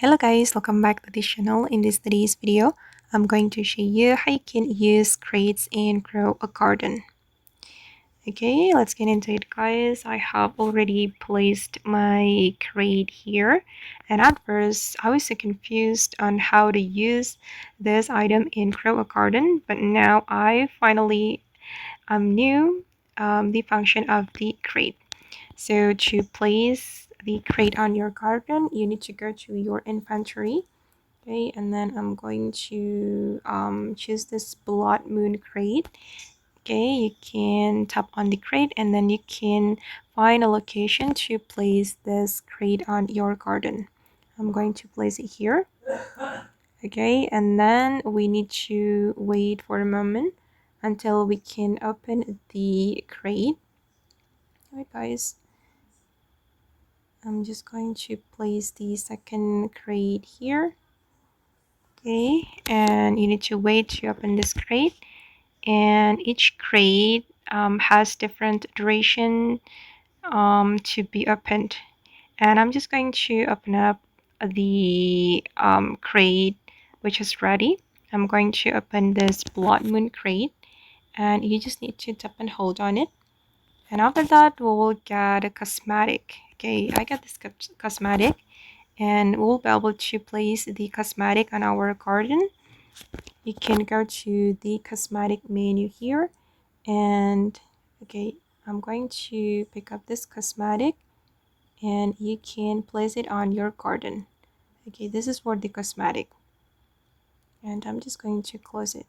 Hello guys, welcome back to this channel. In today's video, I'm going to show you how you can use crates and grow a garden. Okay, let's get into it guys. I have already placed my crate here, and at first I was so confused on how to use this item in grow a garden, but now I finally knew the function of the crate. So to place the crate on your garden, you need to go to your inventory. Okay, and then I'm going to choose this blood moon crate. Okay, you can tap on the crate and then you can find a location to place this crate on your garden. I'm going to place it here. Okay, and then we need to wait for a moment until we can open the crate. Alright guys, I'm just going to place the second crate here. Okay, and you need to wait to open this crate, and each crate has different duration to be opened. And I'm just going to open up the crate which is ready. I'm going to open this blood moon crate, and you just need to tap and hold on it, and after that we will get a cosmetic. Okay, I got this cosmetic, and we'll be able to place the cosmetic on our garden. You can go to the cosmetic menu here, and okay, I'm going to pick up this cosmetic and you can place it on your garden. Okay, this is for the cosmetic, and I'm just going to close it.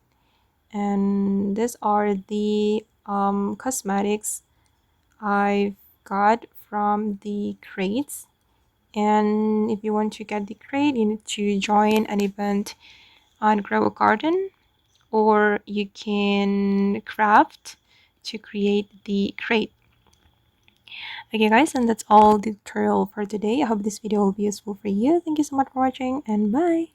And these are the cosmetics I've got from the crates. And if you want to get the crate, you need to join an event on Grow a Garden, or you can craft to create the crate. Okay guys, and that's all the tutorial for today. I hope this video will be useful for you. Thank you so much for watching, and bye.